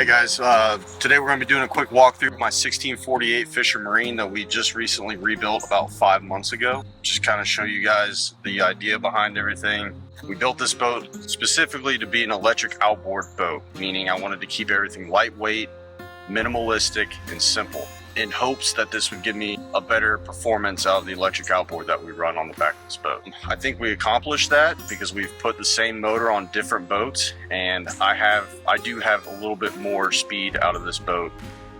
Hey guys, today we're going to be doing a quick walkthrough of my 1648 Fisher Marine that we just recently rebuilt about 5 months ago. Just kind of show you guys the idea behind everything. We built this boat specifically to be an electric outboard boat, meaning I wanted to keep everything lightweight, minimalistic, and simple, in hopes that this would give me a better performance out of the electric outboard that we run on the back of this boat. I think we accomplished that because we've put the same motor on different boats, and I do have a little bit more speed out of this boat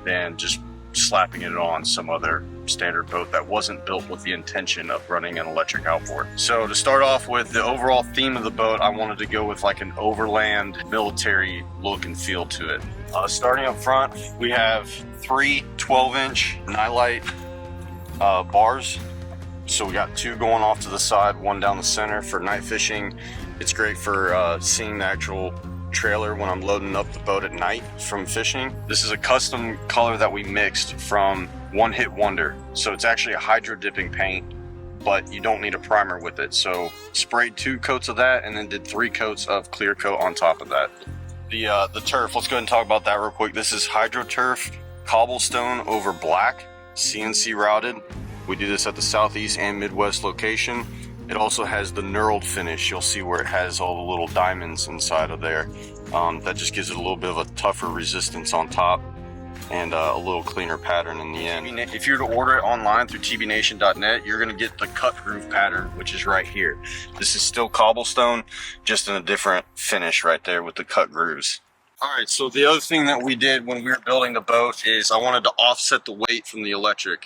than just slapping it on some other standard boat that wasn't built with the intention of running an electric outboard. So to start off with the overall theme of the boat, I wanted to go with like an overland military look and feel to it. Starting up front, we have 3 12-inch nightlight bars. So we got 2 going off to the side, 1 down the center for night fishing. It's great for seeing the actual trailer when I'm loading up the boat at night from fishing. This is a custom color that we mixed from One Hit Wonder. So it's actually a hydro dipping paint, but you don't need a primer with it. So sprayed 2 coats of that and then did 3 coats of clear coat on top of that. The turf, let's go ahead and talk about that real quick. This is hydro turf, cobblestone over black, CNC routed. We do this at the Southeast and Midwest location. It also has the knurled finish. You'll see where it has all the little diamonds inside of there. That just gives it a little bit of a tougher resistance on top and a little cleaner pattern in the end. If you were to order it online through tbnation.net, you're gonna get the cut groove pattern, which is right here. This is still cobblestone, just in a different finish right there with the cut grooves. All right, so the other thing that we did when we were building the boat is I wanted to offset the weight from the electric.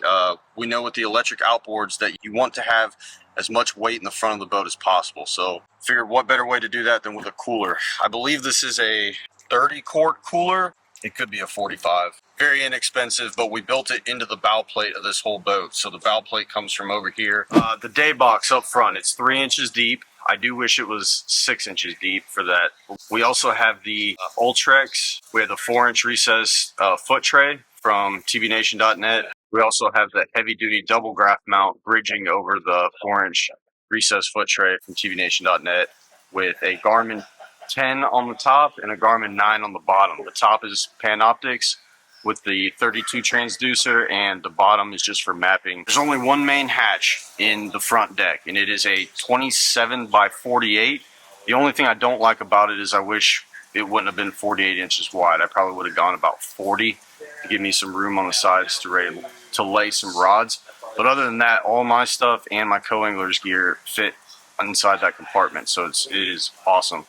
We know with the electric outboards that you want to have as much weight in the front of the boat as possible. So figured what better way to do that than with a cooler. I believe this is a 30 quart cooler. It could be a 45. Very inexpensive, but we built it into the bow plate of this whole boat. So the bow plate comes from over here. The day box up front, it's 3 inches deep. I do wish it was 6 inches deep for that. We also have the Ultrex. We have the 4-inch recessed foot tray from tbnation.net. We also have the heavy-duty double graph mount bridging over the 4-inch recessed foot tray from tbnation.net with a Garmin 10 on the top and a Garmin 9 on the bottom. The top is Panoptics with the 32 transducer, and the bottom is just for mapping. There's only one main hatch in the front deck, and it is a 27 by 48. The only thing I don't like about it is I wish it wouldn't have been 48 inches wide. I probably would have gone about 40 to give me some room on the sides to lay some rods. But other than that, all my stuff and my co-angler's gear fit inside that compartment, so it is awesome.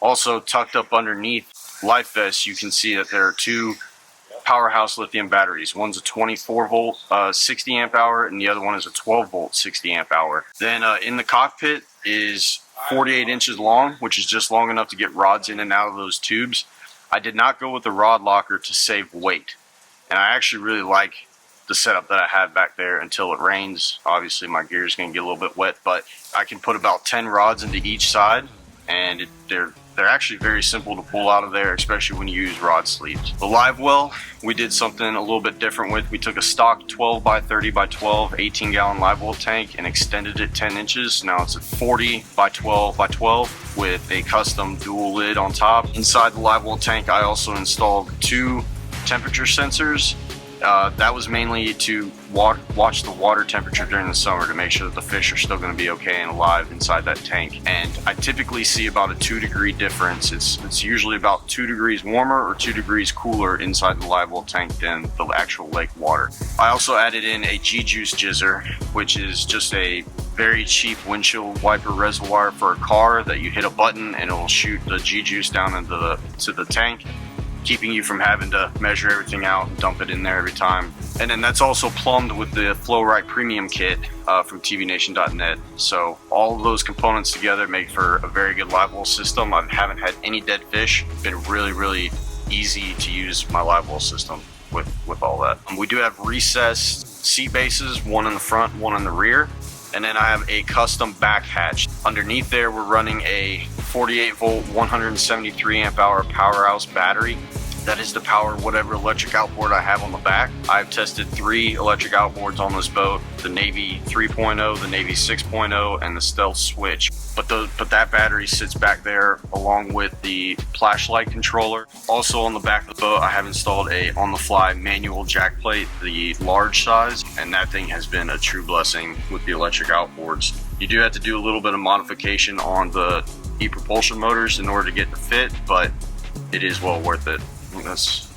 Also tucked up underneath life vests, you can see that there are 2 powerhouse lithium batteries. One's a 24 volt 60 amp hour, and the other one is a 12 volt 60 amp hour. Then in the cockpit is 48 inches long, which is just long enough to get rods in and out of those tubes. I did not go with the rod locker to save weight, and I actually really like the setup that I have back there until it rains. Obviously my gear is going to get a little bit wet, but I can put about 10 rods into each side, and they're actually very simple to pull out of there, especially when you use rod sleeves. The Livewell, we did something a little bit different with. We took a stock 12 by 30 by 12 18-gallon Livewell tank and extended it 10 inches. Now it's a 40 by 12 by 12 with a custom dual lid on top. Inside the Livewell tank, I also installed 2 temperature sensors. That was mainly to watch the water temperature during the summer to make sure that the fish are still going to be okay and alive inside that tank. And I typically see about a 2-degree difference. It's usually about 2 degrees warmer or 2 degrees cooler inside the Livewell tank than the actual lake water. I also added in a G-Juice jizzer, which is just a very cheap windshield wiper reservoir for a car that you hit a button and it will shoot the G-Juice down into the tank, keeping you from having to measure everything out and dump it in there every time. And then that's also plumbed with the Flow-Right Premium Kit from tbnation.net. So all of those components together make for a very good Livewell system. I haven't had any dead fish. It's been really, really easy to use my Livewell system with all that. We do have recessed seat bases, 1 in the front, 1 in the rear. And then I have a custom back hatch. Underneath there, we're running a 48 volt, 173 amp hour powerhouse battery. That is to power whatever electric outboard I have on the back. I've tested 3 electric outboards on this boat, the Navy 3.0, the Navy 6.0, and the Stealth Switch. But that battery sits back there along with the flashlight controller. Also on the back of the boat, I have installed a on-the-fly manual jack plate, the large size, and that thing has been a true blessing with the electric outboards. You do have to do a little bit of modification on the propulsion motors in order to get the fit, but it is well worth it. I think that's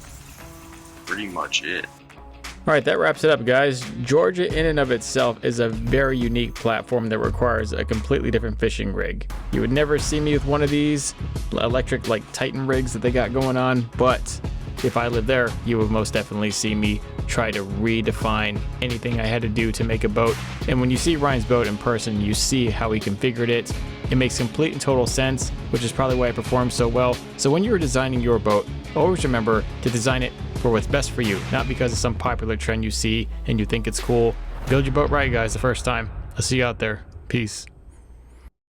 pretty much it. All right, that wraps it up, guys. Georgia in and of itself is a very unique platform that requires a completely different fishing rig. You would never see me with one of these electric like Titan rigs that they got going on, but if I lived there, you would most definitely see me try to redefine anything I had to do to make a boat. And when you see Ryan's boat in person, you see how he configured it. It makes complete and total sense, which is probably why it performs so well. So when you're designing your boat, always remember to design it for what's best for you, not because of some popular trend you see and you think it's cool. Build your boat right, guys, the first time. I'll see you out there. Peace.